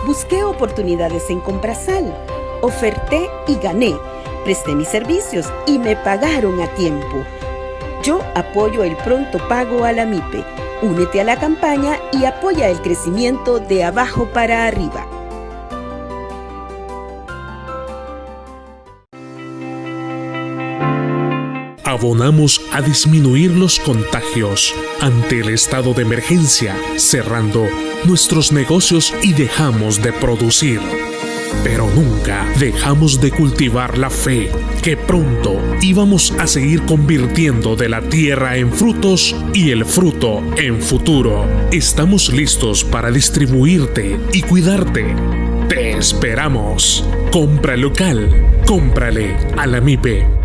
Busqué oportunidades en Comprasal, oferté y gané. Presté mis servicios y me pagaron a tiempo. Yo apoyo el pronto pago a la MIPE. Únete a la campaña y apoya el crecimiento de abajo para arriba. Abonamos a disminuir los contagios ante el estado de emergencia, cerrando nuestros negocios y dejamos de producir. Pero nunca dejamos de cultivar la fe que pronto íbamos a seguir convirtiendo de la tierra en frutos y el fruto en futuro. Estamos listos para distribuirte y cuidarte. Te esperamos. Compra local. Cómprale a la MIPE.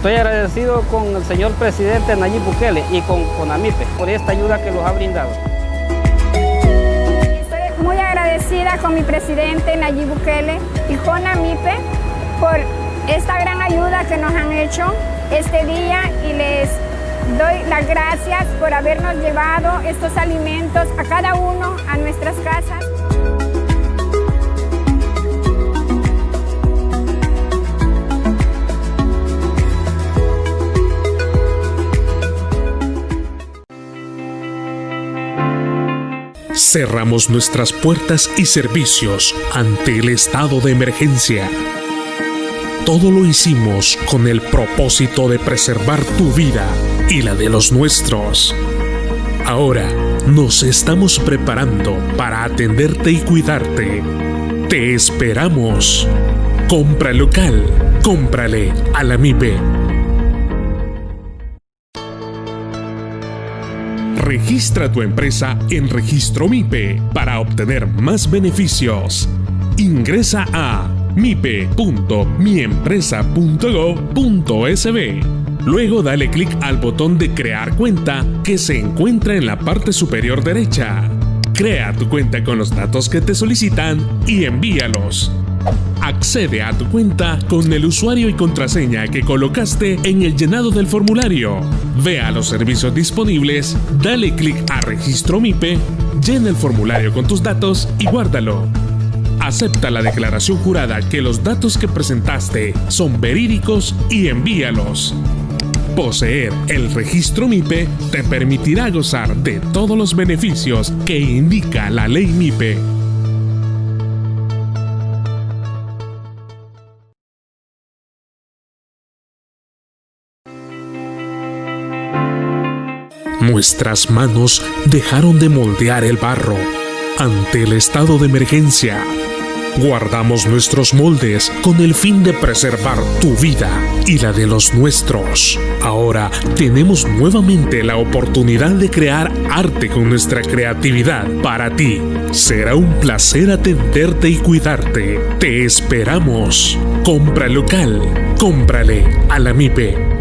Estoy agradecido con el señor presidente Nayib Bukele y con AMIPE por esta ayuda que nos ha brindado. Estoy muy agradecida con mi presidente Nayib Bukele y con AMIPE por esta gran ayuda que nos han hecho este día y les doy las gracias por habernos llevado estos alimentos a cada uno a nuestras casas. Cerramos nuestras puertas y servicios ante el estado de emergencia. Todo lo hicimos con el propósito de preservar tu vida y la de los nuestros. Ahora nos estamos preparando para atenderte y cuidarte. Te esperamos. Compra local. Cómprale a la MIPE. Registra tu empresa en Registro MIPE para obtener más beneficios. Ingresa a mipe.miempresa.gov.sb. Luego dale clic al botón de Crear cuenta que se encuentra en la parte superior derecha. Crea tu cuenta con los datos que te solicitan y envíalos. Accede a tu cuenta con el usuario y contraseña que colocaste en el llenado del formulario. Ve a los servicios disponibles, dale clic a Registro MIPE, llena el formulario con tus datos y guárdalo. Acepta la declaración jurada que los datos que presentaste son verídicos y envíalos. Poseer el Registro MIPE te permitirá gozar de todos los beneficios que indica la Ley MIPE. Nuestras manos dejaron de moldear el barro ante el estado de emergencia. Guardamos nuestros moldes con el fin de preservar tu vida y la de los nuestros. Ahora tenemos nuevamente la oportunidad de crear arte con nuestra creatividad para ti. Será un placer atenderte y cuidarte. Te esperamos. Compra local. Cómprale a la MIPE.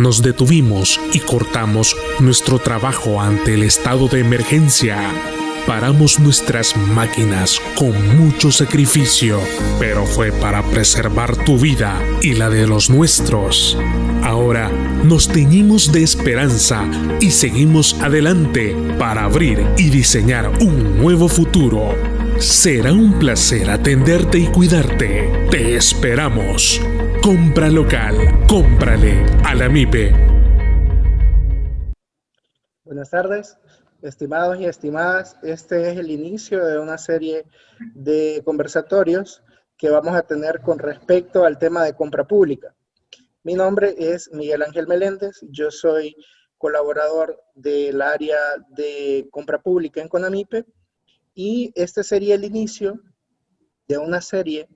Nos detuvimos y cortamos nuestro trabajo ante el estado de emergencia. Paramos nuestras máquinas con mucho sacrificio, pero fue para preservar tu vida y la de los nuestros. Ahora nos teñimos de esperanza y seguimos adelante para abrir y diseñar un nuevo futuro. Será un placer atenderte y cuidarte. Te esperamos. Compra local. Cómprale a la MIPE. Buenas tardes, estimados y estimadas. Este es el inicio de una serie de conversatorios que vamos a tener con respecto al tema de compra pública. Mi nombre es Miguel Ángel Meléndez, yo soy colaborador del área de compra pública en CONAMIPE y este sería el inicio de una serie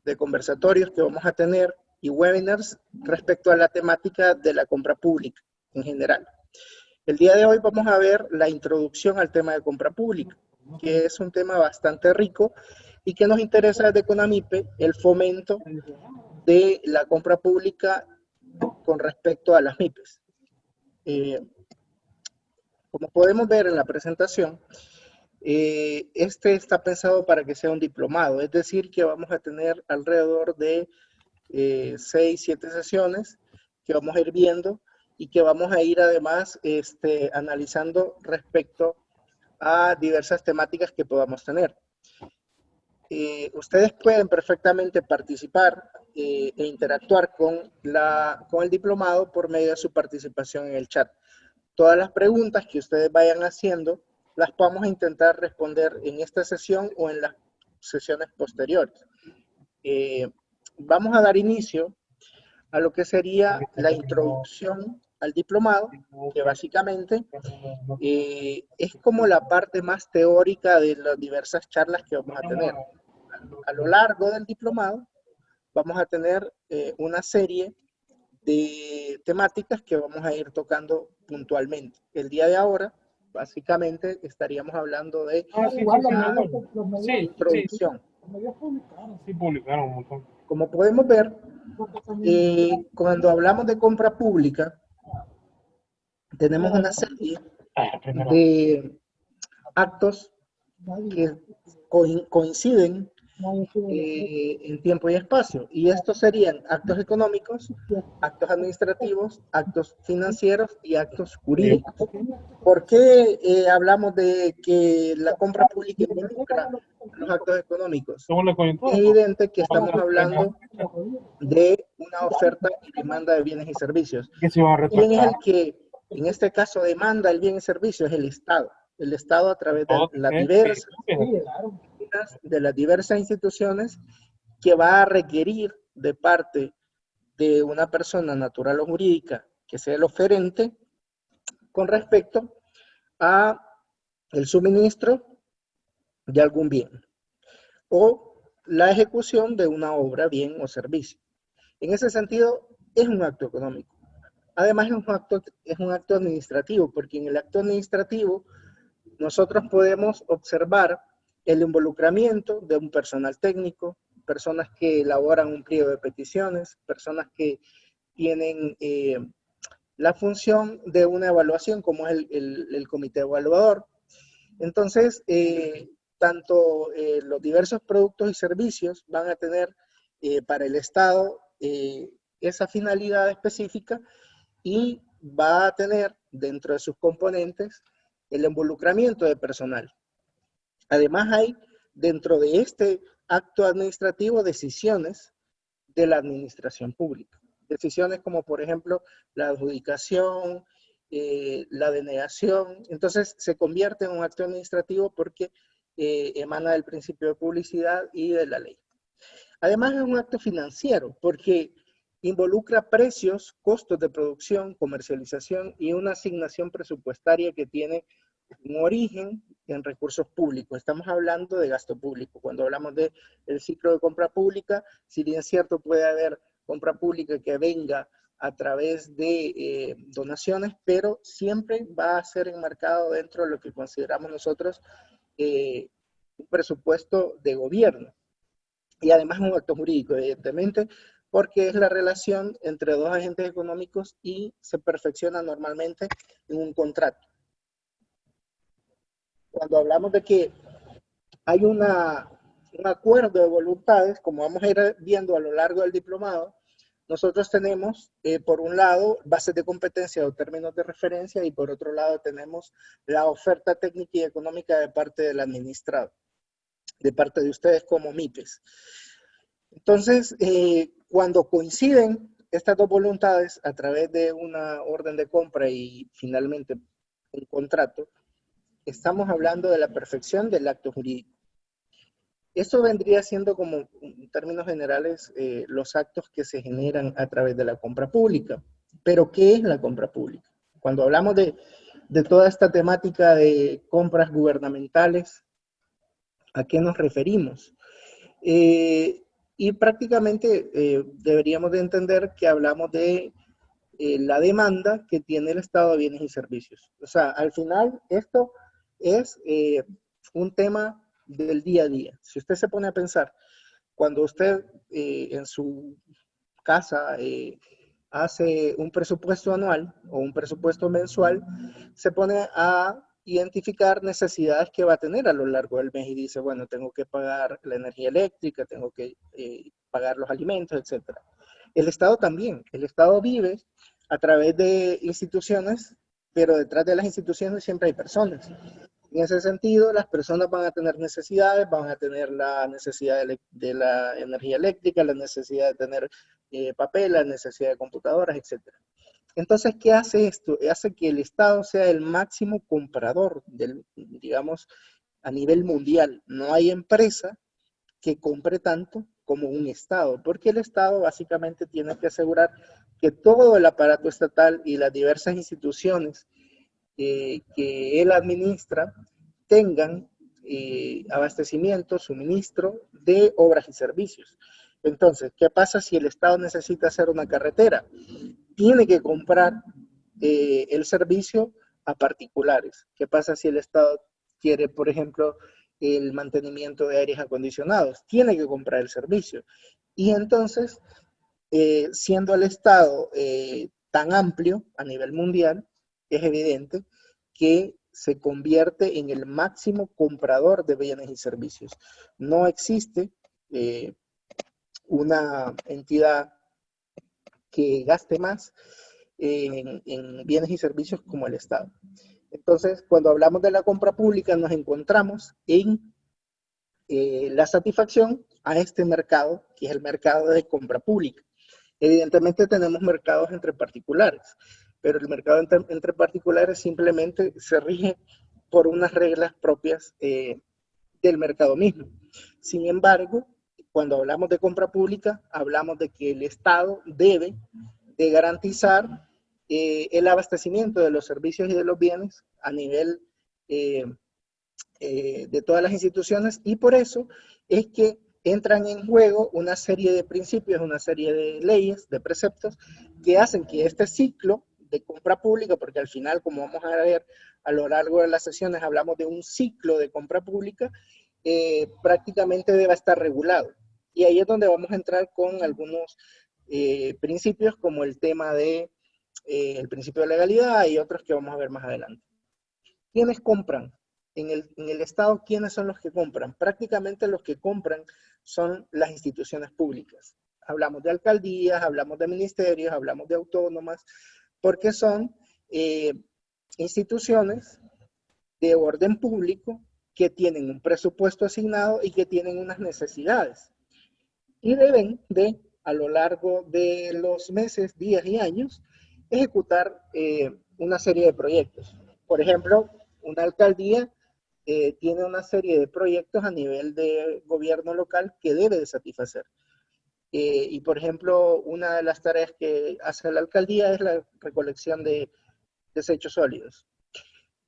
de conversatorios que vamos a tener y webinars respecto a la temática de la compra pública en general. El día de hoy vamos a ver la introducción al tema de compra pública, que es un tema bastante rico y que nos interesa desde CONAMIPE, el fomento de la compra pública con respecto a las MIPES. Como podemos ver en la presentación, este está pensado para que sea un diplomado, es decir, que vamos a tener alrededor de 6, 7 sesiones que vamos a ir viendo y que vamos a ir además analizando respecto a diversas temáticas que podamos tener. Ustedes pueden perfectamente participar e interactuar con el diplomado por medio de su participación en el chat. Todas las preguntas que ustedes vayan haciendo las vamos a intentar responder en esta sesión o en las sesiones posteriores. Vamos a dar inicio a lo que sería la introducción al diplomado, que básicamente es como la parte más teórica de las diversas charlas que vamos a tener. A lo largo del diplomado vamos a tener una serie de temáticas que vamos a ir tocando puntualmente. El día de ahora, básicamente, estaríamos hablando de introducción. Sí, publicaron un montón. Como podemos ver, cuando hablamos de compra pública, tenemos una serie de actos que coinciden en tiempo y espacio. Y estos serían actos económicos, actos administrativos, actos financieros y actos jurídicos. ¿Por qué hablamos de que la compra pública involucra los actos económicos? Es evidente que estamos hablando de una oferta y demanda de bienes y servicios. ¿Quién es el que, en este caso, demanda el bien y servicio? Es el Estado. El Estado a través de las diversas instituciones que va a requerir de parte de una persona natural o jurídica que sea el oferente con respecto a el suministro de algún bien o la ejecución de una obra, bien o servicio. En ese sentido, es un acto económico. Además, es un acto administrativo, porque en el acto administrativo nosotros podemos observar el involucramiento de un personal técnico, personas que elaboran un pliego de peticiones, personas que tienen la función de una evaluación, como es el comité evaluador. Entonces, tanto los diversos productos y servicios van a tener para el Estado esa finalidad específica y va a tener dentro de sus componentes el involucramiento de personal. Además hay dentro de este acto administrativo decisiones de la administración pública. Decisiones como por ejemplo la adjudicación, la denegación. Entonces se convierte en un acto administrativo porque emana del principio de publicidad y de la ley. Además es un acto financiero porque involucra precios, costos de producción, comercialización y una asignación presupuestaria que tiene un origen en recursos públicos. Estamos hablando de gasto público. Cuando hablamos del ciclo de compra pública, si bien es cierto puede haber compra pública que venga a través de donaciones, pero siempre va a ser enmarcado dentro de lo que consideramos nosotros un presupuesto de gobierno. Y además es un acto jurídico, evidentemente, porque es la relación entre dos agentes económicos y se perfecciona normalmente en un contrato. Cuando hablamos de que hay un acuerdo de voluntades, como vamos a ir viendo a lo largo del diplomado, nosotros tenemos, por un lado, bases de competencia o términos de referencia, y por otro lado tenemos la oferta técnica y económica de parte del administrado. de parte de ustedes como MIPES. Entonces, cuando coinciden estas dos voluntades a través de una orden de compra y finalmente un contrato, estamos hablando de la perfección del acto jurídico. Esto vendría siendo como, en términos generales, los actos que se generan a través de la compra pública. Pero, ¿qué es la compra pública? Cuando hablamos de toda esta temática de compras gubernamentales, ¿a qué nos referimos? Y prácticamente deberíamos de entender que hablamos de la demanda que tiene el Estado de bienes y servicios. O sea, al final esto es un tema del día a día. Si usted se pone a pensar, cuando usted en su casa hace un presupuesto anual o un presupuesto mensual, se pone a identificar necesidades que va a tener a lo largo del mes y dice, bueno, tengo que pagar la energía eléctrica, tengo que pagar los alimentos, etc. El Estado también. El Estado vive a través de instituciones, pero detrás de las instituciones siempre hay personas. En ese sentido, las personas van a tener necesidades, van a tener la necesidad de la energía eléctrica, la necesidad de tener papel, la necesidad de computadoras, etc. Entonces, ¿qué hace esto? Hace que el Estado sea el máximo comprador, digamos, a nivel mundial. No hay empresa que compre tanto como un Estado, porque el Estado básicamente tiene que asegurar que todo el aparato estatal y las diversas instituciones que él administra tengan abastecimiento, suministro de obras y servicios. Entonces, ¿qué pasa si el Estado necesita hacer una carretera? Tiene que comprar el servicio a particulares. ¿Qué pasa si el Estado quiere, por ejemplo, el mantenimiento de aires acondicionados? Tiene que comprar el servicio. Y entonces, siendo el Estado tan amplio a nivel mundial, es evidente que se convierte en el máximo comprador de bienes y servicios. No existe una entidad que gaste más en bienes y servicios como el Estado. Entonces, cuando hablamos de la compra pública, nos encontramos en la satisfacción a este mercado, que es el mercado de compra pública. Evidentemente tenemos mercados entre particulares, pero el mercado entre particulares simplemente se rige por unas reglas propias del mercado mismo. Sin embargo, cuando hablamos de compra pública, hablamos de que el Estado debe de garantizar el abastecimiento de los servicios y de los bienes a nivel de todas las instituciones, y por eso es que entran en juego una serie de principios, una serie de leyes, de preceptos, que hacen que este ciclo de compra pública, porque al final, como vamos a ver a lo largo de las sesiones, hablamos de un ciclo de compra pública, prácticamente deba estar regulado. Y ahí es donde vamos a entrar con algunos principios, como el tema de el principio de legalidad y otros que vamos a ver más adelante. ¿Quiénes compran? En el Estado, ¿quiénes son los que compran? Prácticamente los que compran son las instituciones públicas. Hablamos de alcaldías, hablamos de ministerios, hablamos de autónomas, porque son instituciones de orden público que tienen un presupuesto asignado y que tienen unas necesidades. Y deben de, a lo largo de los meses, días y años, ejecutar una serie de proyectos. Por ejemplo, una alcaldía tiene una serie de proyectos a nivel de gobierno local que debe de satisfacer. Y por ejemplo, una de las tareas que hace la alcaldía es la recolección de desechos sólidos.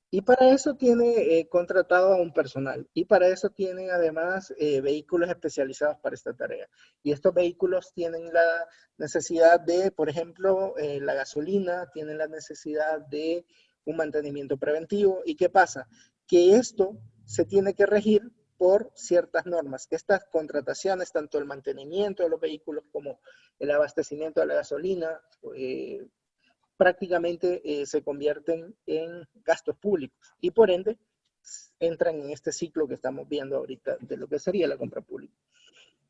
Y para eso tiene contratado a un personal. Y para eso tiene además vehículos especializados para esta tarea. Y estos vehículos tienen la necesidad de, por ejemplo, la gasolina, tienen la necesidad de un mantenimiento preventivo. ¿Y qué pasa? Que esto se tiene que regir por ciertas normas. Estas contrataciones, tanto el mantenimiento de los vehículos como el abastecimiento de la gasolina, prácticamente se convierten en gastos públicos y por ende entran en este ciclo que estamos viendo ahorita de lo que sería la compra pública.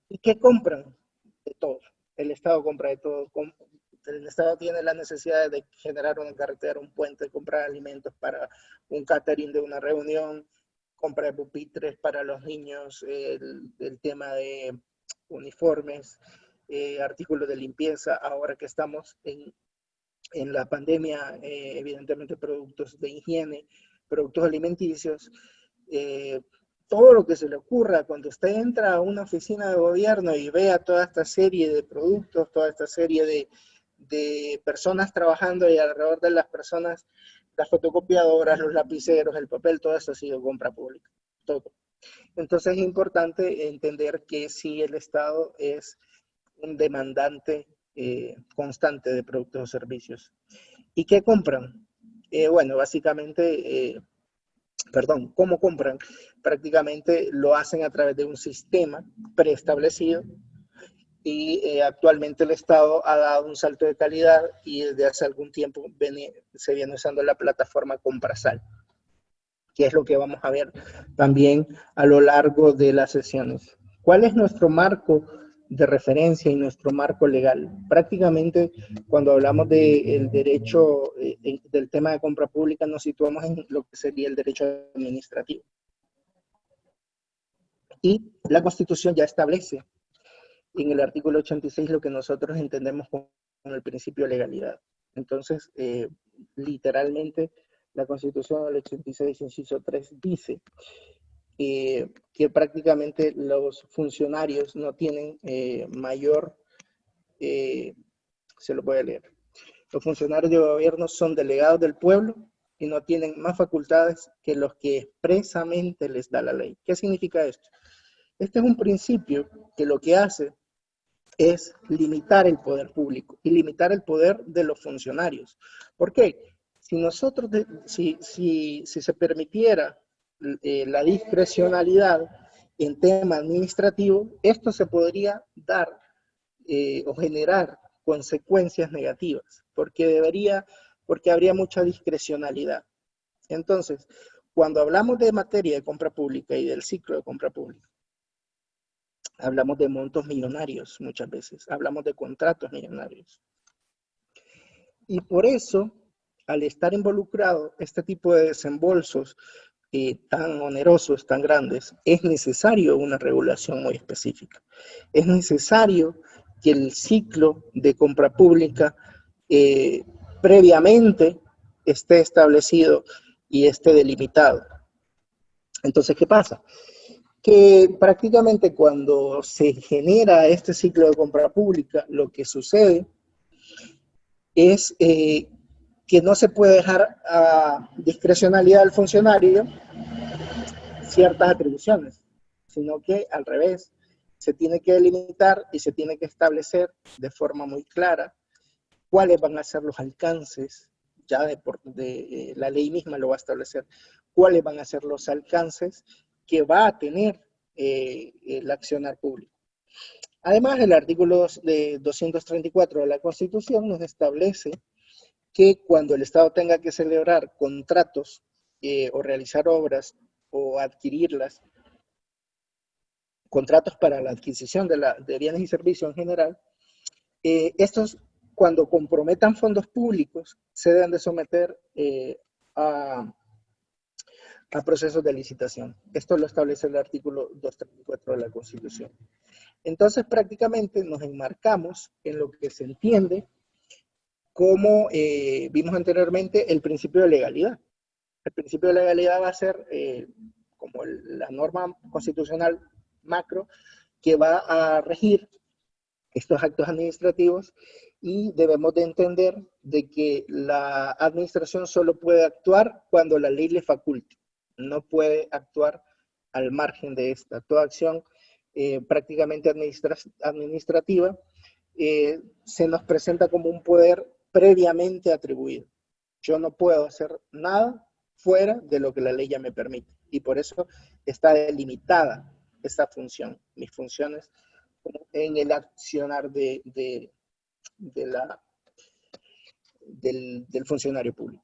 ¿Y qué compran? De todo. El Estado compra de todo. El Estado tiene la necesidad de generar una carretera, un puente, comprar alimentos para un catering de una reunión, compra de pupitres para los niños, el tema de uniformes, artículos de limpieza, ahora que estamos en la pandemia, evidentemente productos de higiene, productos alimenticios, todo lo que se le ocurra cuando usted entra a una oficina de gobierno y vea toda esta serie de productos, toda esta serie de personas trabajando y alrededor de las personas, las fotocopiadoras, los lapiceros, el papel, todo eso ha sido compra pública, todo. Entonces es importante entender que sí, el Estado es un demandante constante de productos o servicios. ¿Y qué compran? Bueno, básicamente, ¿cómo compran? Prácticamente lo hacen a través de un sistema preestablecido y actualmente el Estado ha dado un salto de calidad y desde hace algún tiempo se viene usando la plataforma Comprasal, que es lo que vamos a ver también a lo largo de las sesiones. ¿Cuál es nuestro marco de referencia y nuestro marco legal? Prácticamente cuando hablamos del derecho, del tema de compra pública, nos situamos en lo que sería el derecho administrativo. Y la Constitución ya establece en el artículo 86 lo que nosotros entendemos como el principio de legalidad. Entonces, literalmente, la Constitución del 86, inciso 3, dice que prácticamente los funcionarios no tienen mayor, se lo voy a leer, los funcionarios de gobierno son delegados del pueblo y no tienen más facultades que los que expresamente les da la ley. ¿Qué significa esto? Este es un principio que lo que hace es limitar el poder público y limitar el poder de los funcionarios. ¿Por qué? Si nosotros, si se permitiera la discrecionalidad en tema administrativo, esto se podría dar o generar consecuencias negativas, porque habría mucha discrecionalidad. Entonces, cuando hablamos de materia de compra pública y del ciclo de compra pública, hablamos de montos millonarios muchas veces, hablamos de contratos millonarios. Y por eso, al estar involucrado este tipo de desembolsos tan onerosos, tan grandes, es necesario una regulación muy específica. Es necesario que el ciclo de compra pública previamente esté establecido y esté delimitado. Entonces, ¿qué pasa? Que prácticamente cuando se genera este ciclo de compra pública, lo que sucede es que no se puede dejar a discrecionalidad del funcionario ciertas atribuciones, sino que al revés, se tiene que delimitar y se tiene que establecer de forma muy clara cuáles van a ser los alcances, ya la ley misma lo va a establecer, cuáles van a ser los alcances que va a tener el accionar público. Además, el artículo 234 de la Constitución nos establece que cuando el Estado tenga que celebrar contratos o realizar obras o adquirirlas, contratos para la adquisición de bienes y servicios en general, estos, cuando comprometan fondos públicos, se deben de someter a procesos de licitación. Esto lo establece el artículo 234 de la Constitución. Entonces, prácticamente nos enmarcamos en lo que se entiende como vimos anteriormente, el principio de legalidad. El principio de legalidad va a ser como la norma constitucional macro que va a regir estos actos administrativos y debemos de entender de que la administración solo puede actuar cuando la ley le faculte, no puede actuar al margen de esta. Toda acción prácticamente administrativa se nos presenta como un poder previamente atribuido. Yo no puedo hacer nada fuera de lo que la ley ya me permite y por eso está delimitada esta función, mis funciones en el accionar del funcionario público.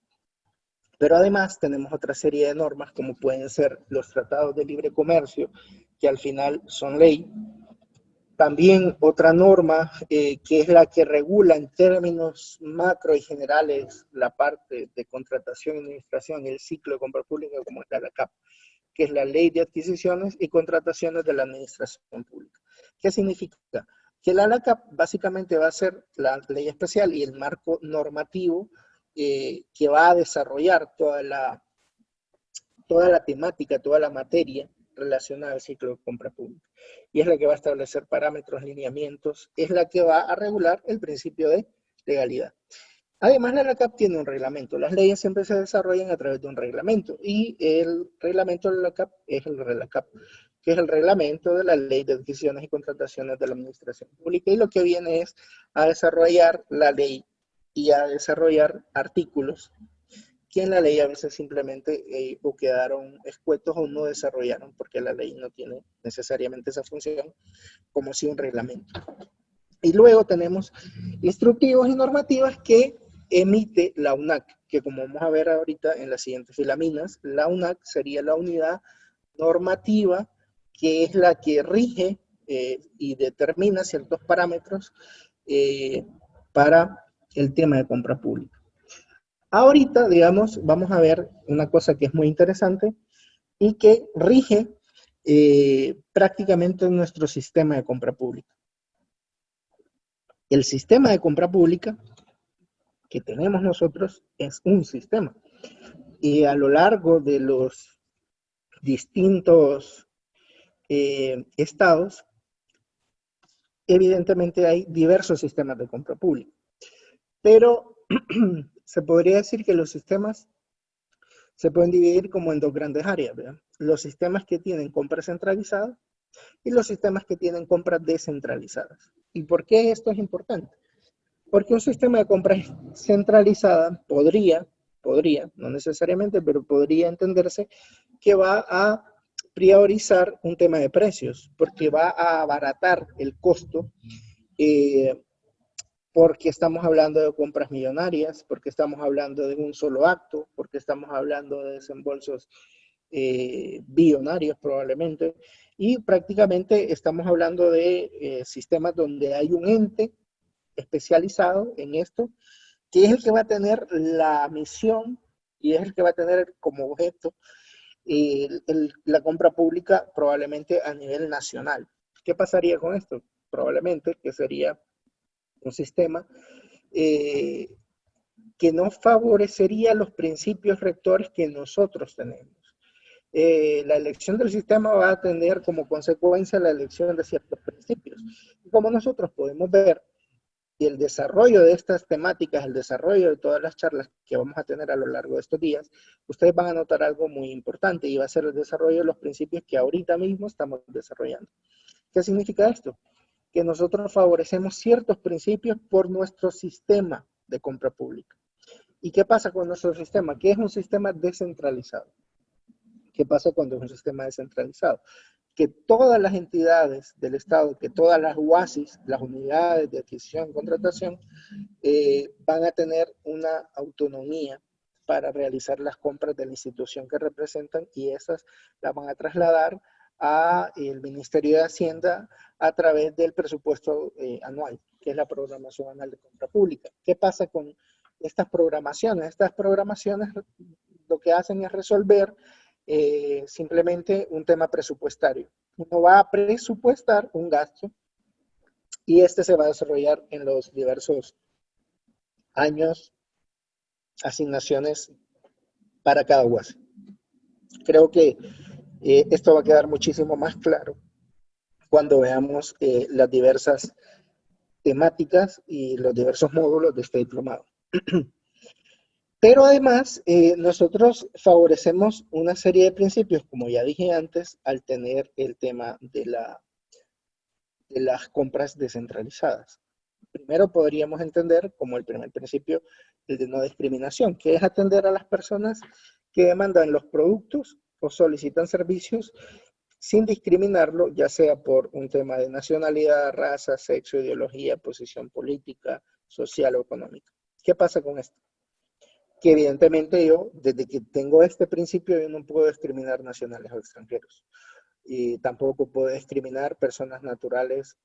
Pero además tenemos otra serie de normas como pueden ser los tratados de libre comercio, que al final son ley. También otra norma que es la que regula en términos macro y generales la parte de contratación y administración y el ciclo de compra pública como está la CAP. que es la Ley de Adquisiciones y Contrataciones de la Administración Pública. ¿Qué significa? Que la ALACAP básicamente va a ser la ley especial y el marco normativo que va a desarrollar toda la temática, toda la materia relacionada al ciclo de compra pública. Y es la que va a establecer parámetros, lineamientos, es la que va a regular el principio de legalidad. Además, la ALACAP tiene un reglamento. Las leyes siempre se desarrollan a través de un reglamento y el reglamento de la ALACAP es el RELACAP, que es el reglamento de la Ley de Adquisiciones y Contrataciones de la Administración Pública, y lo que viene es a desarrollar la ley y a desarrollar artículos que en la ley a veces simplemente o quedaron escuetos o no desarrollaron, porque la ley no tiene necesariamente esa función como si un reglamento. Y luego tenemos instructivos y normativas que emite la UNAC, que como vamos a ver ahorita en las siguientes filaminas, la UNAC sería la unidad normativa que es la que rige y determina ciertos parámetros para el tema de compra pública. Ahorita, digamos, vamos a ver una cosa que es muy interesante y que rige prácticamente nuestro sistema de compra pública. El sistema de compra pública que tenemos nosotros es un sistema. Y a lo largo de los distintos estados, evidentemente hay diversos sistemas de compra pública. Pero se podría decir que los sistemas se pueden dividir como en dos grandes áreas, ¿verdad? Los sistemas que tienen compras centralizadas y los sistemas que tienen compras descentralizadas. ¿Y por qué esto es importante? Porque un sistema de compras centralizada podría, no necesariamente, pero podría entenderse que va a priorizar un tema de precios, porque va a abaratar el costo, porque estamos hablando de compras millonarias, porque estamos hablando de un solo acto, porque estamos hablando de desembolsos billonarios probablemente, y prácticamente estamos hablando de sistemas donde hay un ente especializado en esto, que es el que va a tener la misión y es el que va a tener como objeto la compra pública probablemente a nivel nacional. ¿Qué pasaría con esto? Probablemente que sería un sistema que no favorecería los principios rectores que nosotros tenemos. La elección del sistema va a tener como consecuencia la elección de ciertos principios. Y como nosotros podemos ver, y el desarrollo de estas temáticas, el desarrollo de todas las charlas que vamos a tener a lo largo de estos días, ustedes van a notar algo muy importante y va a ser el desarrollo de los principios que ahorita mismo estamos desarrollando. ¿Qué significa esto? Que nosotros favorecemos ciertos principios por nuestro sistema de compra pública. ¿Y qué pasa con nuestro sistema? Que es un sistema descentralizado. ¿Qué pasa cuando es un sistema descentralizado? Que todas las entidades del Estado, que todas las UASIs, las unidades de adquisición y contratación, van a tener una autonomía para realizar las compras de la institución que representan y esas las van a trasladar al Ministerio de Hacienda a través del presupuesto anual, que es la programación anual de compra pública. ¿Qué pasa con estas programaciones? Estas programaciones lo que hacen es resolver simplemente un tema presupuestario. Uno va a presupuestar un gasto y este se va a desarrollar en los diversos años, asignaciones para cada UAS. Creo que esto va a quedar muchísimo más claro cuando veamos las diversas temáticas y los diversos módulos de este diplomado. Pero además, nosotros favorecemos una serie de principios, como ya dije antes, al tener el tema de las compras descentralizadas. Primero podríamos entender como el primer principio el de no discriminación, que es atender a las personas que demandan los productos o solicitan servicios sin discriminarlo, ya sea por un tema de nacionalidad, raza, sexo, ideología, posición política, social o económica. ¿Qué pasa con esto? Que evidentemente yo, desde que tengo este principio, yo no puedo discriminar nacionales o extranjeros. Y tampoco puedo discriminar personas naturales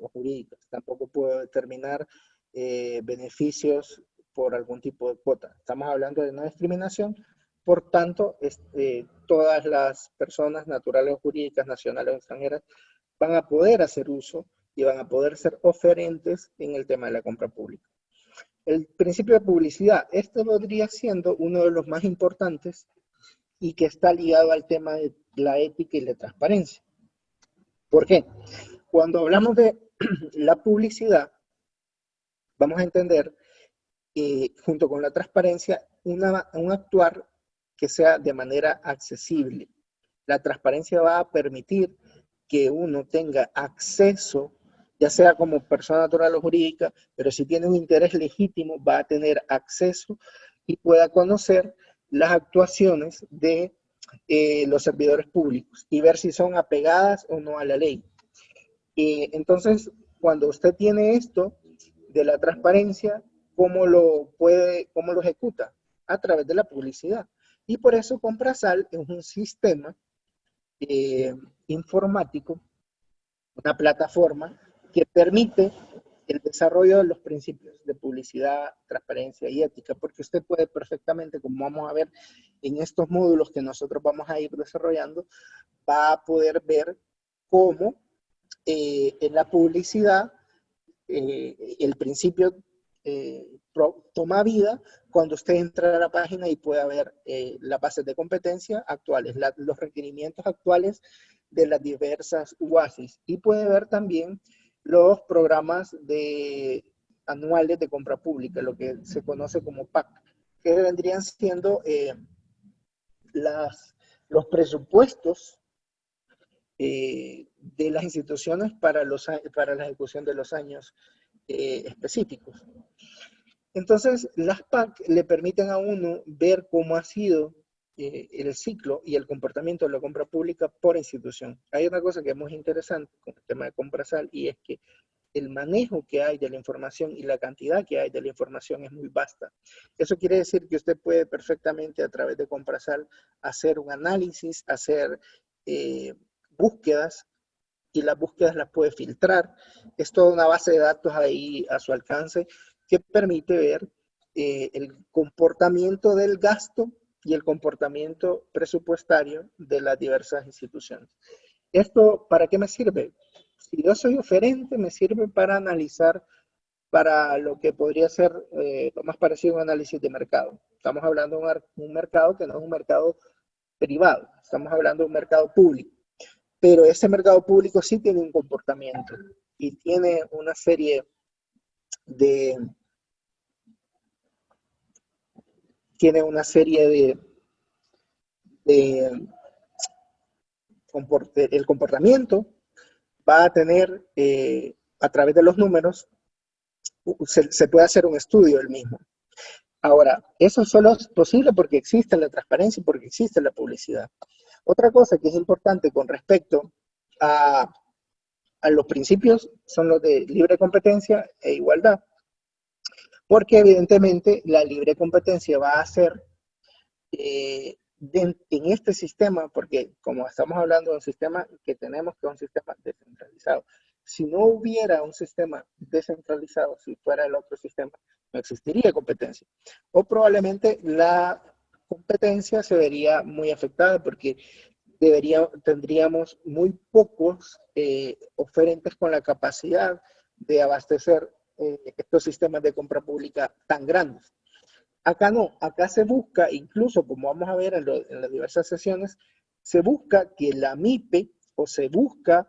o jurídicas. Tampoco puedo determinar beneficios por algún tipo de cuota. Estamos hablando de no discriminación, Por tanto, todas las personas naturales o jurídicas, nacionales o extranjeras, van a poder hacer uso y van a poder ser oferentes en el tema de la compra pública. El principio de publicidad, este vendría siendo uno de los más importantes y que está ligado al tema de la ética y la transparencia. ¿Por qué? Cuando hablamos de la publicidad, vamos a entender, junto con la transparencia, un actuar que sea de manera accesible. La transparencia va a permitir que uno tenga acceso, ya sea como persona natural o jurídica, pero si tiene un interés legítimo, va a tener acceso y pueda conocer las actuaciones de los servidores públicos y ver si son apegadas o no a la ley. Entonces, cuando usted tiene esto de la transparencia, ¿cómo lo ejecuta? A través de la publicidad. Y por eso Comprasal es un sistema informático, una plataforma que permite el desarrollo de los principios de publicidad, transparencia y ética, porque usted puede perfectamente, como vamos a ver en estos módulos que nosotros vamos a ir desarrollando, va a poder ver cómo en la publicidad el principio toma vida cuando usted entra a la página y pueda ver las bases de competencia actuales, los requerimientos actuales de las diversas UASIs, y puede ver también los programas anuales de compra pública, lo que se conoce como PAC, que vendrían siendo los presupuestos de las instituciones para la ejecución de los años específicos. Entonces, las PAC le permiten a uno ver cómo ha sido el ciclo y el comportamiento de la compra pública por institución. Hay una cosa que es muy interesante con el tema de Comprasal, y es que el manejo que hay de la información y la cantidad que hay de la información es muy vasta. Eso quiere decir que usted puede perfectamente a través de Comprasal hacer un análisis, hacer búsquedas, y las búsquedas las puede filtrar. Es toda una base de datos ahí a su alcance que permite ver el comportamiento del gasto y el comportamiento presupuestario de las diversas instituciones. ¿Esto para qué me sirve? Si yo soy oferente, me sirve para analizar, para lo que podría ser lo más parecido a un análisis de mercado. Estamos hablando de un mercado que no es un mercado privado, estamos hablando de un mercado público. Pero ese mercado público sí tiene un comportamiento y tiene una serie de el comportamiento va a tener a través de los números, se puede hacer un estudio del mismo. Ahora, eso solo es posible porque existe la transparencia y porque existe la publicidad. Otra cosa que es importante con respecto a los principios son los de libre competencia e igualdad, porque evidentemente la libre competencia va a ser en este sistema, porque como estamos hablando de un sistema que tenemos, que es un sistema descentralizado. Si no hubiera un sistema descentralizado, si fuera el otro sistema, no existiría competencia. O probablemente la competencia se vería muy afectada porque tendríamos muy pocos oferentes con la capacidad de abastecer estos sistemas de compra pública tan grandes. Acá no, acá se busca, incluso como vamos a ver en las diversas sesiones, se busca que la MIPE o se busca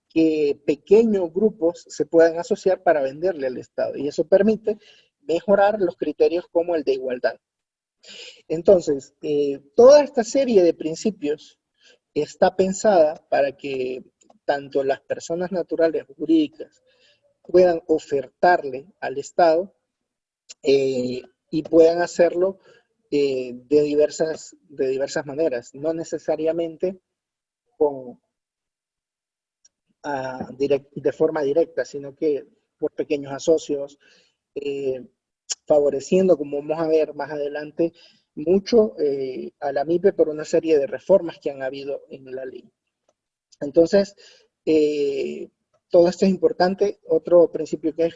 que pequeños grupos se puedan asociar para venderle al Estado, y eso permite mejorar los criterios como el de igualdad. Entonces, toda esta serie de principios está pensada para que tanto las personas naturales o jurídicas puedan ofertarle al Estado y puedan hacerlo de diversas maneras, no necesariamente de forma directa, sino que por pequeños asocios, favoreciendo, como vamos a ver más adelante, mucho a la MIPE por una serie de reformas que han habido en la ley. Entonces, todo esto es importante. Otro principio que es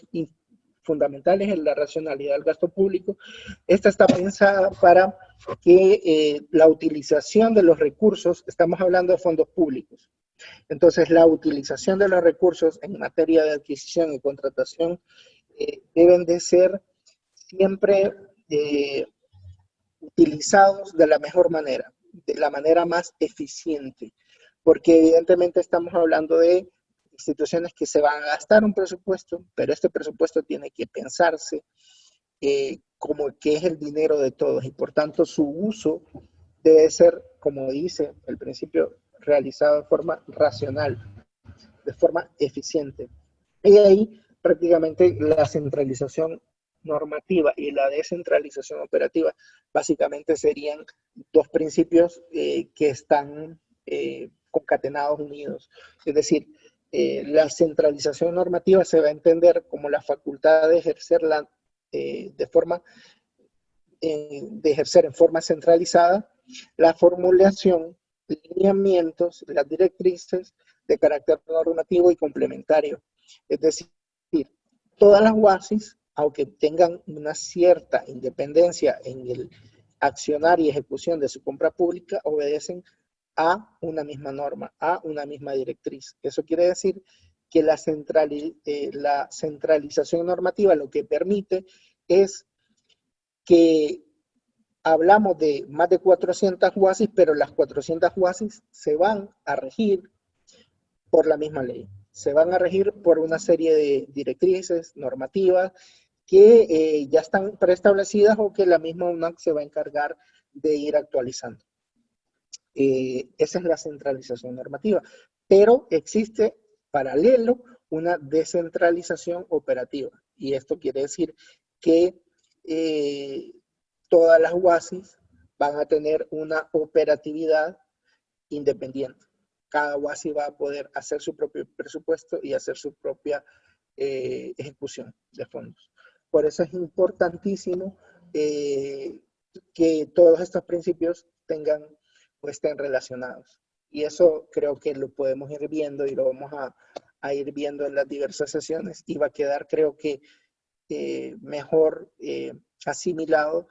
fundamentales en la racionalidad del gasto público. Esta está pensada para que la utilización de los recursos, estamos hablando de fondos públicos, entonces la utilización de los recursos en materia de adquisición y contratación deben de ser siempre utilizados de la mejor manera, de la manera más eficiente, porque evidentemente estamos hablando de instituciones que se van a gastar un presupuesto, pero este presupuesto tiene que pensarse como que es el dinero de todos y por tanto su uso debe ser, como dice el principio, realizado de forma racional, de forma eficiente. Y ahí prácticamente la centralización normativa y la descentralización operativa básicamente serían dos principios que están concatenados, unidos. Es decir, la centralización normativa se va a entender como la facultad de ejercerla de ejercer en forma centralizada la formulación, lineamientos, las directrices de carácter normativo y complementario. Es decir, todas las UASIs, aunque tengan una cierta independencia en el accionar y ejecución de su compra pública, obedecen a una misma norma, a una misma directriz. Eso quiere decir que la centralización normativa lo que permite es que hablamos de más de 400 UASIs, pero las 400 UASIs se van a regir por la misma ley. Se van a regir por una serie de directrices normativas que ya están preestablecidas o que la misma UNAC se va a encargar de ir actualizando. Esa es la centralización normativa. Pero existe paralelo una descentralización operativa. Y esto quiere decir que todas las UASIs van a tener una operatividad independiente. Cada UASI va a poder hacer su propio presupuesto y hacer su propia ejecución de fondos. Por eso es importantísimo que todos estos principios tengan o estén relacionados. Y eso creo que lo podemos ir viendo y lo vamos a ir viendo en las diversas sesiones y va a quedar, creo que, mejor asimilado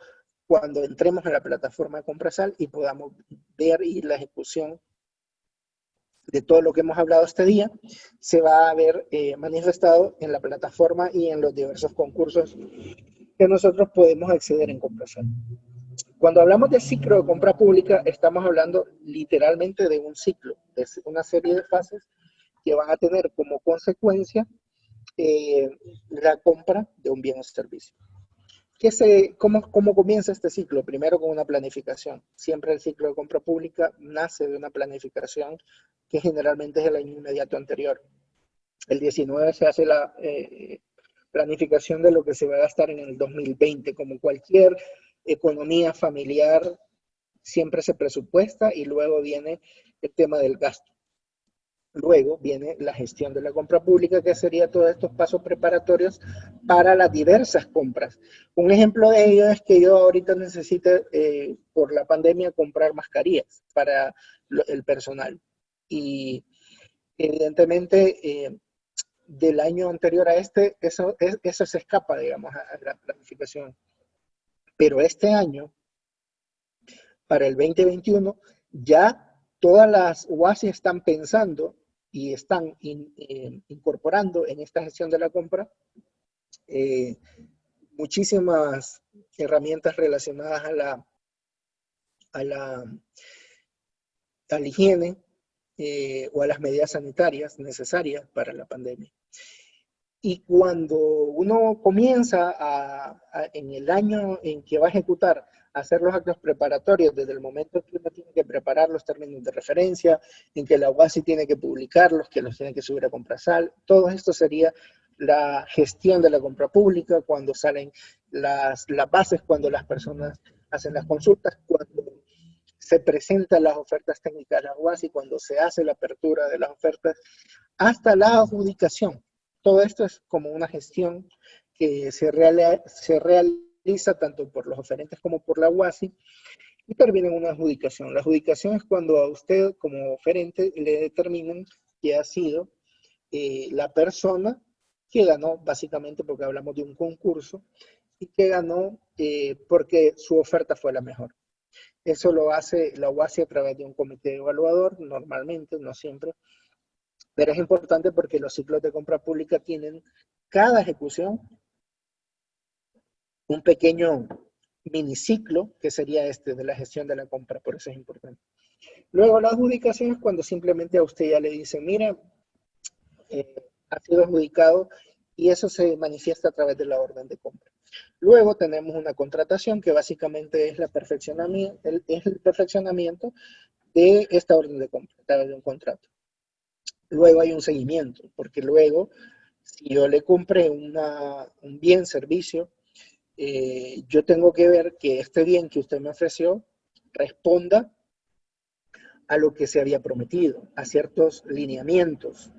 cuando entremos en la plataforma de Comprasal y podamos ver y la ejecución de todo lo que hemos hablado este día se va a ver manifestado en la plataforma y en los diversos concursos que nosotros podemos acceder en Comprasal. Cuando hablamos de ciclo de compra pública, estamos hablando literalmente de un ciclo, de una serie de fases que van a tener como consecuencia la compra de un bien o servicio. ¿Cómo comienza este ciclo? Primero con una planificación. Siempre el ciclo de compra pública nace de una planificación que generalmente es el año inmediato anterior. El 19 se hace la planificación de lo que se va a gastar en el 2020, como cualquier economía familiar, siempre se presupuesta y luego viene el tema del gasto. Luego viene la gestión de la compra pública, que sería todos estos pasos preparatorios para las diversas compras. Un ejemplo de ello es que yo ahorita necesite, por la pandemia, comprar mascarillas para el personal. Y evidentemente, del año anterior a este, eso se escapa, digamos, a la planificación. Pero este año, para el 2021, ya todas las UASI están pensando y están incorporando en esta gestión de la compra muchísimas herramientas relacionadas a la higiene o a las medidas sanitarias necesarias para la pandemia. Y cuando uno comienza en el año en que va a ejecutar, a hacer los actos preparatorios, desde el momento en que uno tiene que preparar los términos de referencia, en que la UASI tiene que publicarlos, que los tiene que subir a Comprasal, todo esto sería la gestión de la compra pública, cuando salen las bases, cuando las personas hacen las consultas, cuando se presentan las ofertas técnicas de la UASI, cuando se hace la apertura de las ofertas, hasta la adjudicación. Todo esto es como una gestión que se realiza tanto por los oferentes como por la UASI y termina en una adjudicación. La adjudicación es cuando a usted como oferente le determinan que ha sido la persona que ganó básicamente porque hablamos de un concurso y que ganó porque su oferta fue la mejor. Eso lo hace la UASI a través de un comité evaluador, normalmente, no siempre, pero es importante porque los ciclos de compra pública tienen cada ejecución un pequeño miniciclo, que sería este de la gestión de la compra, por eso es importante. Luego la adjudicación es cuando simplemente a usted ya le dicen, mira, ha sido adjudicado y eso se manifiesta a través de la orden de compra. Luego tenemos una contratación que básicamente es, es el perfeccionamiento de esta orden de compra, a través de un contrato. Luego hay un seguimiento, porque luego, si yo le compré un bien, servicio, yo tengo que ver que este bien que usted me ofreció responda a lo que se había prometido, a ciertos lineamientos,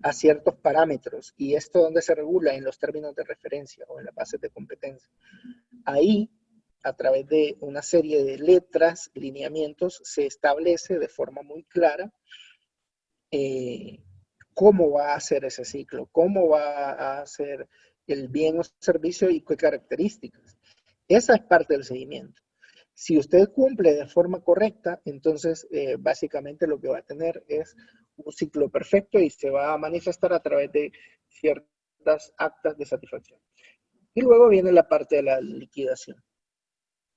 a ciertos parámetros, y esto donde se regula en los términos de referencia o en las bases de competencia. Ahí, a través de una serie de letras, lineamientos, se establece de forma muy clara cómo va a ser ese ciclo, cómo va a ser el bien o servicio y qué características. Esa es parte del seguimiento. Si usted cumple de forma correcta, entonces básicamente lo que va a tener es un ciclo perfecto y se va a manifestar a través de ciertas actas de satisfacción. Y luego viene la parte de la liquidación.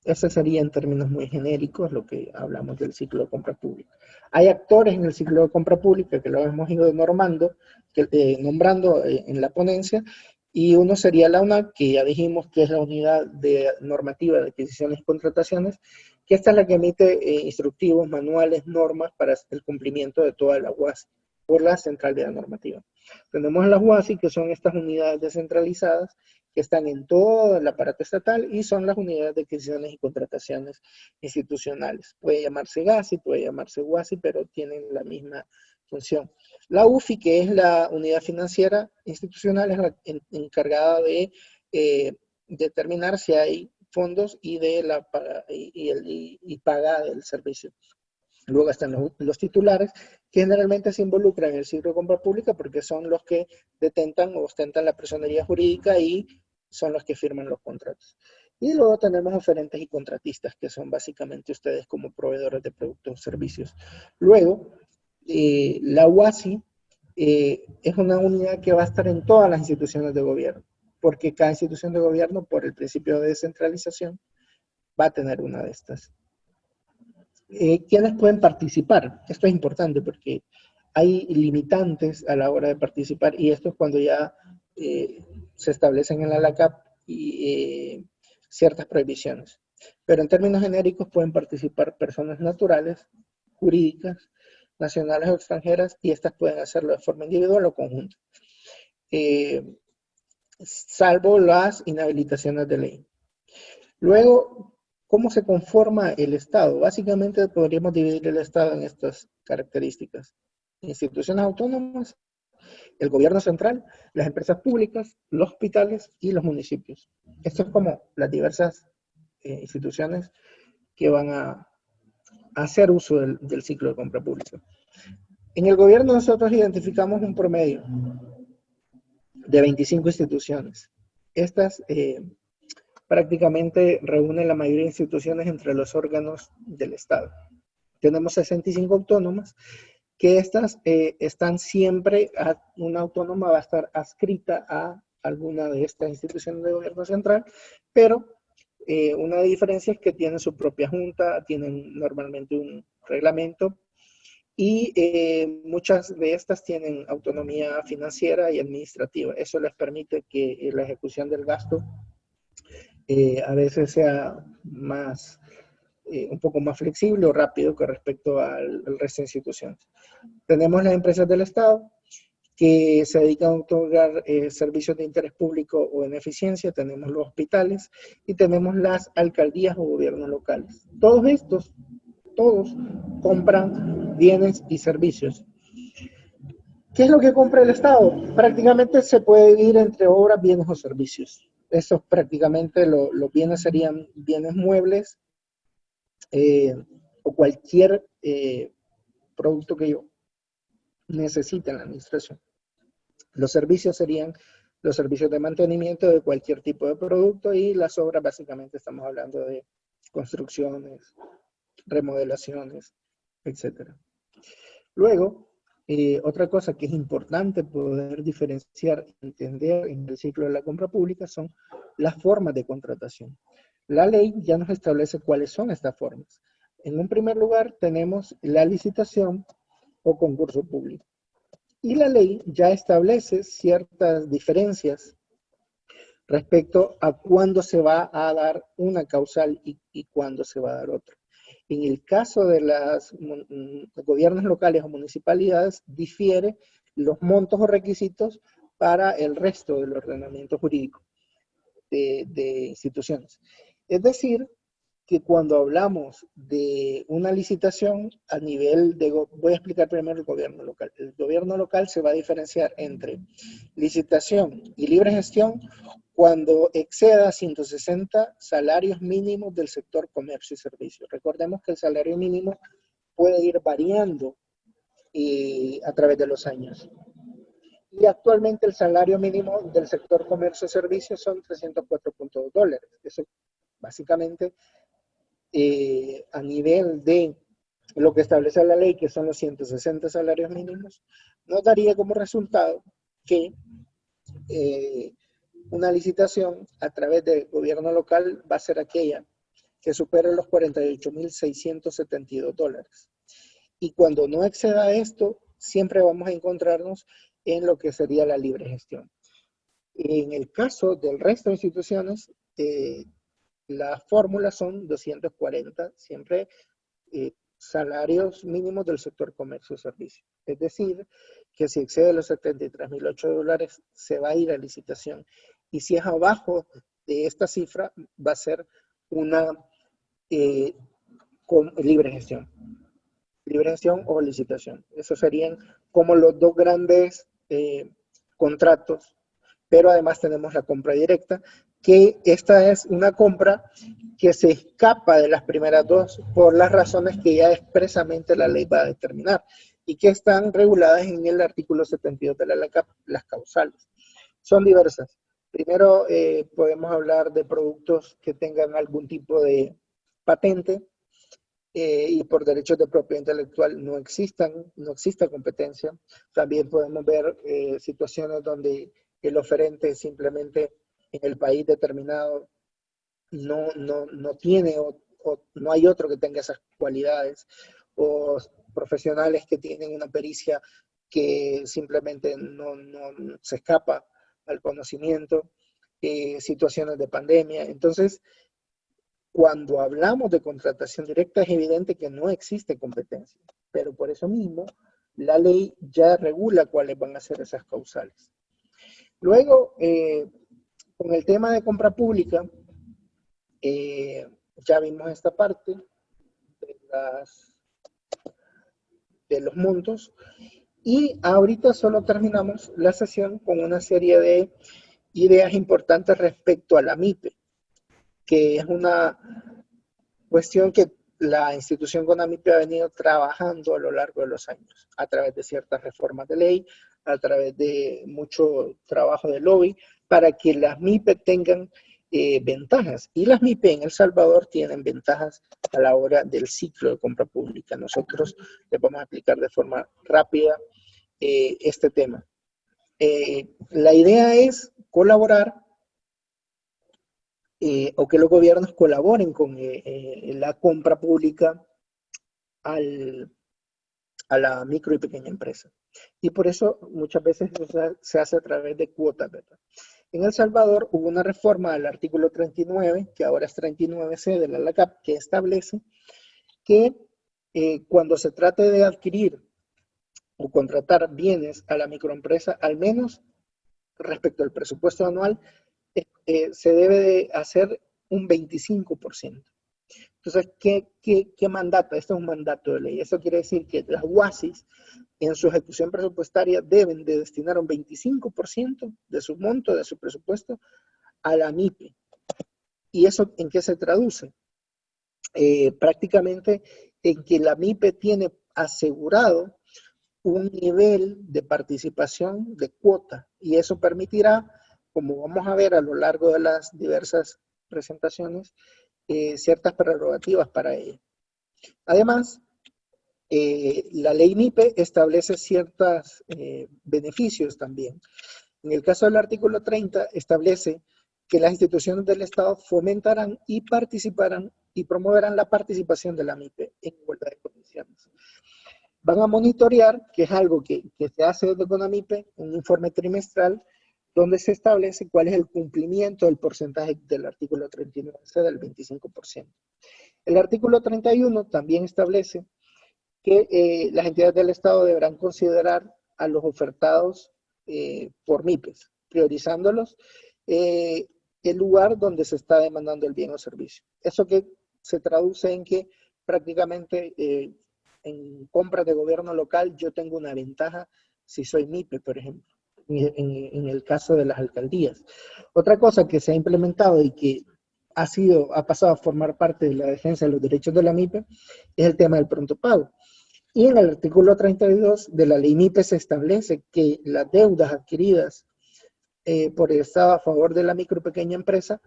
Ese sería en términos muy genéricos lo que hablamos del ciclo de compra pública. Hay actores en el ciclo de compra pública que lo hemos ido nombrando en la ponencia, y uno sería la UNAC, que ya dijimos que es la unidad de normativa de adquisiciones y contrataciones, que esta es la que emite instructivos, manuales, normas para el cumplimiento de toda la UASI por la centralidad normativa. Tenemos las UASI, que son estas unidades descentralizadas que están en todo el aparato estatal y son las unidades de adquisiciones y contrataciones institucionales. Puede llamarse GASI, puede llamarse UASI, pero tienen la misma función. La UFI, que es la unidad financiera institucional, es la encargada de determinar si hay fondos y paga del servicio. Luego están los titulares, que generalmente se involucran en el ciclo de compra pública porque son los que detentan o ostentan la personería jurídica y son los que firman los contratos. Y luego tenemos oferentes y contratistas, que son básicamente ustedes como proveedores de productos o servicios. Luego, la UASI es una unidad que va a estar en todas las instituciones de gobierno, porque cada institución de gobierno, por el principio de descentralización, va a tener una de estas. ¿Quiénes pueden participar? Esto es importante porque hay limitantes a la hora de participar, y esto es cuando ya se establecen en la LACAP ciertas prohibiciones. Pero en términos genéricos pueden participar personas naturales, jurídicas, nacionales o extranjeras, y estas pueden hacerlo de forma individual o conjunta, salvo las inhabilitaciones de ley. Luego, ¿cómo se conforma el Estado? Básicamente podríamos dividir el Estado en estas características: instituciones autónomas, el gobierno central, las empresas públicas, los hospitales y los municipios. Esto es como las diversas instituciones que van a hacer uso del ciclo de compra pública. En el gobierno nosotros identificamos un promedio de 25 instituciones. Estas prácticamente reúnen la mayoría de instituciones entre los órganos del Estado. Tenemos 65 autónomas, que estas están siempre, una autónoma va a estar adscrita a alguna de estas instituciones de gobierno central, pero una diferencia es que tienen su propia junta, tienen normalmente un reglamento, y muchas de estas tienen autonomía financiera y administrativa. Eso les permite que la ejecución del gasto a veces sea más, un poco más flexible o rápido con respecto al resto de instituciones. Tenemos las empresas del Estado que se dedican a otorgar servicios de interés público o en eficiencia. Tenemos los hospitales y tenemos las alcaldías o gobiernos locales. Todos estos, todos compran bienes y servicios. ¿Qué es lo que compra el Estado? Prácticamente se puede dividir entre obras, bienes o servicios. Estos prácticamente los bienes serían bienes muebles o cualquier producto que yo necesite en la administración. Los servicios serían los servicios de mantenimiento de cualquier tipo de producto, y las obras básicamente estamos hablando de construcciones, remodelaciones, etc. Luego, otra cosa que es importante poder diferenciar, entender en el ciclo de la compra pública son las formas de contratación. La ley ya nos establece cuáles son estas formas. En un primer lugar tenemos la licitación o concurso público. Y la ley ya establece ciertas diferencias respecto a cuándo se va a dar una causal y cuándo se va a dar otra. En el caso de los gobiernos locales o municipalidades, difiere los montos o requisitos para el resto del ordenamiento jurídico de instituciones. Es decir, que cuando hablamos de una licitación a nivel de, voy a explicar primero el gobierno local. El gobierno local se va a diferenciar entre licitación y libre gestión cuando exceda 160 salarios mínimos del sector comercio y servicios. Recordemos que el salario mínimo puede ir variando a través de los años. Y actualmente el salario mínimo del sector comercio y servicios son $304.2. Eso básicamente a nivel de lo que establece la ley, que son los 160 salarios mínimos, nos daría como resultado que una licitación a través del gobierno local va a ser aquella que supere los $48.672. Y cuando no exceda esto, siempre vamos a encontrarnos en lo que sería la libre gestión. En el caso del resto de instituciones, las fórmulas son 240, siempre salarios mínimos del sector comercio y servicio. Es decir, que si excede los $73.008 se va a ir a licitación. Y si es abajo de esta cifra, va a ser una con libre gestión. Libre gestión o licitación. Esos serían como los dos grandes contratos. Pero además tenemos la compra directa, que esta es una compra que se escapa de las primeras dos por las razones que ya expresamente la ley va a determinar y que están reguladas en el artículo 72 de la LACAP, las causales. Son diversas. Primero podemos hablar de productos que tengan algún tipo de patente y por derechos de propiedad intelectual no exista competencia. También podemos ver situaciones donde el oferente simplemente en el país determinado no tiene o no hay otro que tenga esas cualidades, o profesionales que tienen una pericia que simplemente no se escapa al conocimiento, situaciones de pandemia. Entonces, cuando hablamos de contratación directa es evidente que no existe competencia, pero por eso mismo la ley ya regula cuáles van a ser esas causales. Luego, con el tema de compra pública, ya vimos esta parte de los montos, y ahorita solo terminamos la sesión con una serie de ideas importantes respecto a la MIPE, que es una cuestión que la institución CONAMIPE ha venido trabajando a lo largo de los años, a través de ciertas reformas de ley, a través de mucho trabajo de lobby, para que las MIPE tengan ventajas. Y las MIPE en El Salvador tienen ventajas a la hora del ciclo de compra pública. Nosotros les vamos a explicar de forma rápida este tema. La idea es colaborar o que los gobiernos colaboren con la compra pública a la micro y pequeña empresa. Y por eso muchas veces se hace a través de cuotas, ¿verdad? En El Salvador hubo una reforma al artículo 39, que ahora es 39C de la LACAP, que establece que cuando se trate de adquirir o contratar bienes a la microempresa, al menos respecto al presupuesto anual, se debe de hacer un 25%. Entonces, ¿qué mandata? Esto es un mandato de ley. Eso quiere decir que las UASIs, en su ejecución presupuestaria, deben de destinar un 25% de su monto, de su presupuesto, a la MIPE. ¿Y eso en qué se traduce? Prácticamente en que la MIPE tiene asegurado un nivel de participación de cuota, y eso permitirá como vamos a ver a lo largo de las diversas presentaciones, ciertas prerrogativas para ella. Además, la ley MIPE establece ciertos beneficios también. En el caso del artículo 30, establece que las instituciones del Estado fomentarán y participarán y promoverán la participación de la MIPE en igualdad de condiciones. Van a monitorear, que es algo que se hace desde CONAMIPE, un informe trimestral donde se establece cuál es el cumplimiento del porcentaje del artículo 39C del 25%. El artículo 31 también establece que las entidades del Estado deberán considerar a los ofertados por MIPES, priorizándolos el lugar donde se está demandando el bien o servicio. Eso que se traduce en que prácticamente en compras de gobierno local yo tengo una ventaja si soy MIPE, por ejemplo, en el caso de las alcaldías. Otra cosa que se ha implementado y que ha pasado a formar parte de la defensa de los derechos de la MIPE es el tema del pronto pago. Y en el artículo 32 de la ley MIPE se establece que las deudas adquiridas por el Estado a favor de la micro y pequeña empresa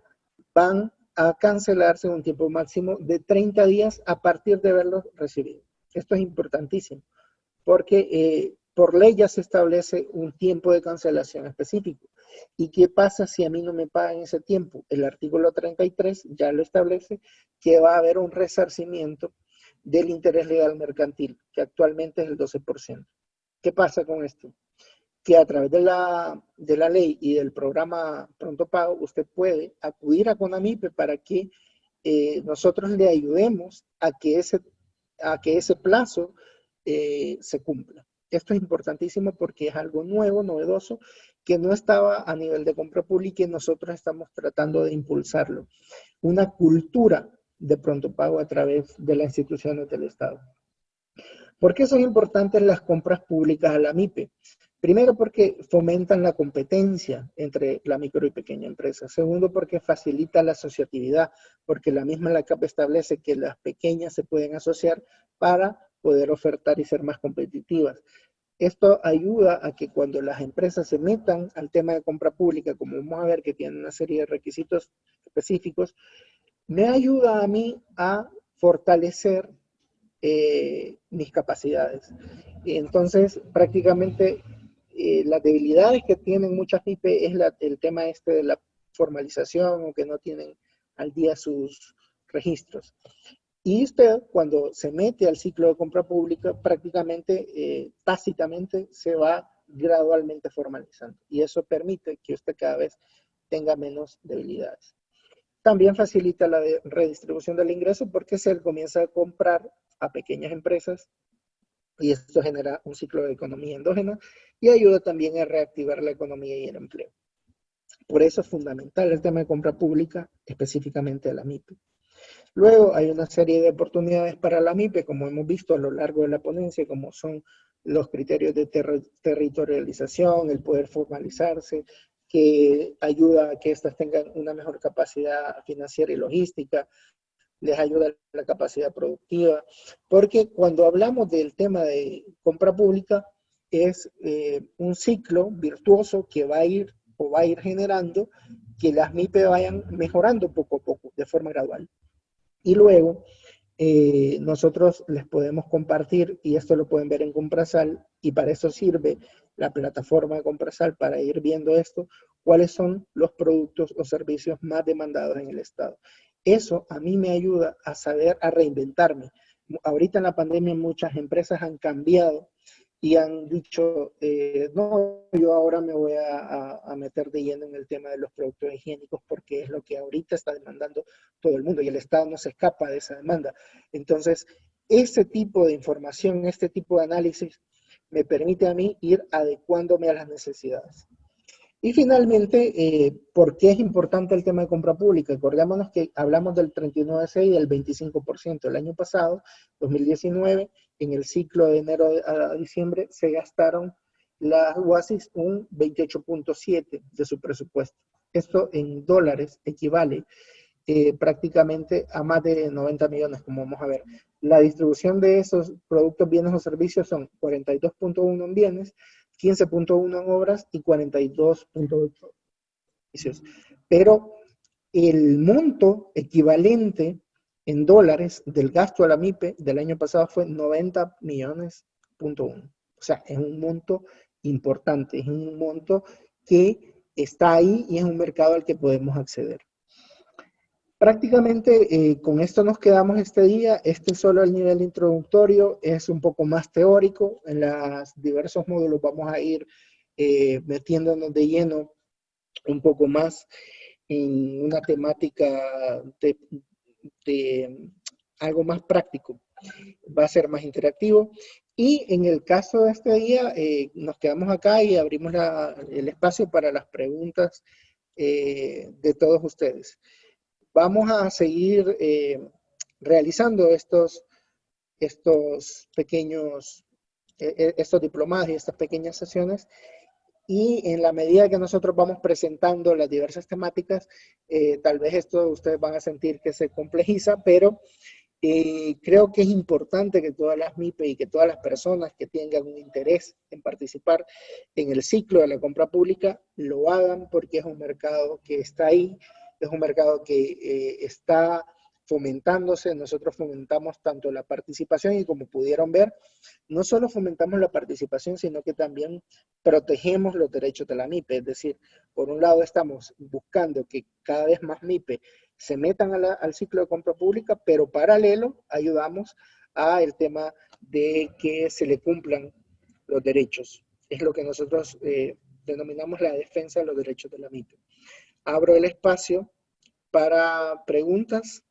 van a cancelarse en un tiempo máximo de 30 días a partir de haberlos recibido. Esto es importantísimo, porque por ley ya se establece un tiempo de cancelación específico. ¿Y qué pasa si a mí no me pagan ese tiempo? El artículo 33 ya lo establece, que va a haber un resarcimiento del interés legal mercantil, que actualmente es el 12%. ¿Qué pasa con esto? Que a través de la ley y del programa Pronto Pago, usted puede acudir a CONAMIPE para que nosotros le ayudemos a que ese plazo se cumpla. Esto es importantísimo porque es algo nuevo, novedoso, que no estaba a nivel de compra pública y nosotros estamos tratando de impulsarlo. Una cultura de pronto pago a través de las instituciones del Estado. ¿Por qué son importantes las compras públicas a la MIPE? Primero, porque fomentan la competencia entre la micro y pequeña empresa. Segundo, porque facilita la asociatividad, porque la misma la CAP establece que las pequeñas se pueden asociar para poder ofertar y ser más competitivas. Esto ayuda a que cuando las empresas se metan al tema de compra pública, como vamos a ver que tienen una serie de requisitos específicos, me ayuda a mí a fortalecer mis capacidades. Y entonces, prácticamente, las debilidades que tienen muchas MIPE es el tema de la formalización o que no tienen al día sus registros. Y usted, cuando se mete al ciclo de compra pública, prácticamente, tácitamente, se va gradualmente formalizando. Y eso permite que usted cada vez tenga menos debilidades. También facilita la redistribución del ingreso porque se comienza a comprar a pequeñas empresas y esto genera un ciclo de economía endógena y ayuda también a reactivar la economía y el empleo. Por eso es fundamental el tema de compra pública, específicamente de la MIPE. Luego hay una serie de oportunidades para la MIPE, como hemos visto a lo largo de la ponencia, como son los criterios de territorialización, el poder formalizarse, que ayuda a que éstas tengan una mejor capacidad financiera y logística, les ayuda la capacidad productiva, porque cuando hablamos del tema de compra pública, es un ciclo virtuoso que va a ir generando que las MIPE vayan mejorando poco a poco, de forma gradual. Y luego, nosotros les podemos compartir, y esto lo pueden ver en Comprasal, y para eso sirve la plataforma de Comprasal, para ir viendo esto, cuáles son los productos o servicios más demandados en el Estado. Eso a mí me ayuda a saber, a reinventarme. Ahorita en la pandemia muchas empresas han cambiado y han dicho, no, yo ahora me voy a meter de lleno en el tema de los productos higiénicos porque es lo que ahorita está demandando todo el mundo y el Estado no se escapa de esa demanda. Entonces, este tipo de información, este tipo de análisis me permite a mí ir adecuándome a las necesidades. Y finalmente, ¿por qué es importante el tema de compra pública? Acordémonos que hablamos del 39.6 y del 25%. El año pasado, 2019, en el ciclo de enero a diciembre, se gastaron las UASIS un 28.7 de su presupuesto. Esto en dólares equivale prácticamente a más de 90 millones, como vamos a ver. La distribución de esos productos, bienes o servicios son 42.1 en bienes, 15.1 en obras y 42.8 Pero el monto equivalente en dólares del gasto a la MIPE del año pasado fue 90 millones.1. O sea, es un monto importante, es un monto que está ahí y es un mercado al que podemos acceder. Prácticamente con esto nos quedamos este día. Este es solo el nivel introductorio, es un poco más teórico. En los diversos módulos vamos a ir metiéndonos de lleno un poco más en una temática de algo más práctico. Va a ser más interactivo. Y en el caso de este día, nos quedamos acá y abrimos el espacio para las preguntas de todos ustedes. Vamos a seguir realizando estos pequeños, estos diplomados y estas pequeñas sesiones, y en la medida que nosotros vamos presentando las diversas temáticas, tal vez esto ustedes van a sentir que se complejiza, pero creo que es importante que todas las MIPE y que todas las personas que tengan un interés en participar en el ciclo de la compra pública lo hagan, porque es un mercado que está ahí, es un mercado que está fomentándose. Nosotros fomentamos tanto la participación y, como pudieron ver, no solo fomentamos la participación, sino que también protegemos los derechos de la MIPE. Es decir, por un lado estamos buscando que cada vez más MIPE se metan al ciclo de compra pública, pero paralelo ayudamos al tema de que se le cumplan los derechos. Es lo que nosotros denominamos la defensa de los derechos de la MIPE. Abro el espacio para preguntas.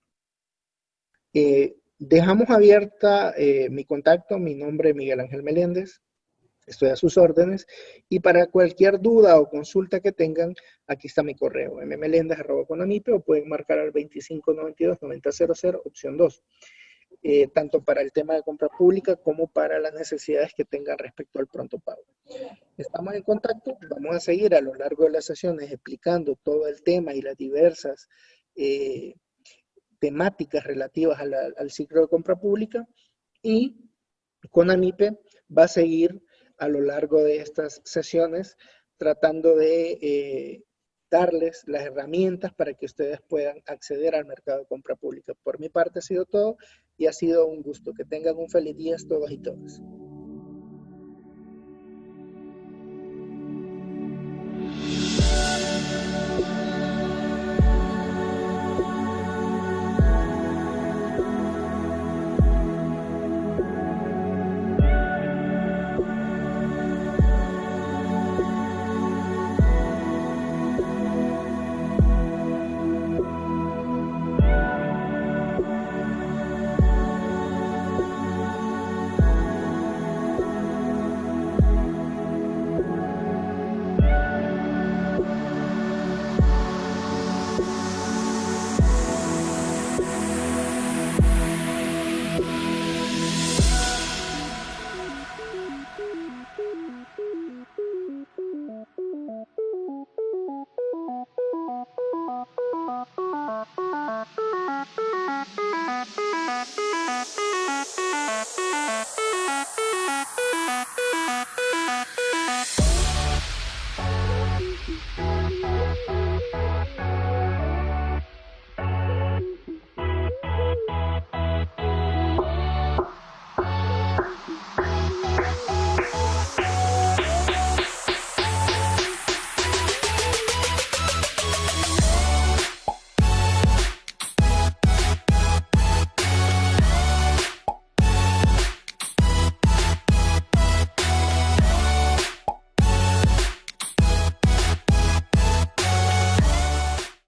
Dejamos abierta mi contacto. Mi nombre es Miguel Ángel Meléndez. Estoy a sus órdenes. Y para cualquier duda o consulta que tengan, aquí está mi correo, mmelendez@conamipe, o pueden marcar al 2592-9000, opción 2. Tanto para el tema de compra pública como para las necesidades que tengan respecto al pronto pago. Estamos en contacto. Vamos a seguir a lo largo de las sesiones explicando todo el tema y las diversas temáticas relativas al ciclo de compra pública, y CONAMIPE va a seguir a lo largo de estas sesiones tratando de darles las herramientas para que ustedes puedan acceder al mercado de compra pública. Por mi parte ha sido todo y ha sido un gusto. Que tengan un feliz día todos y todas.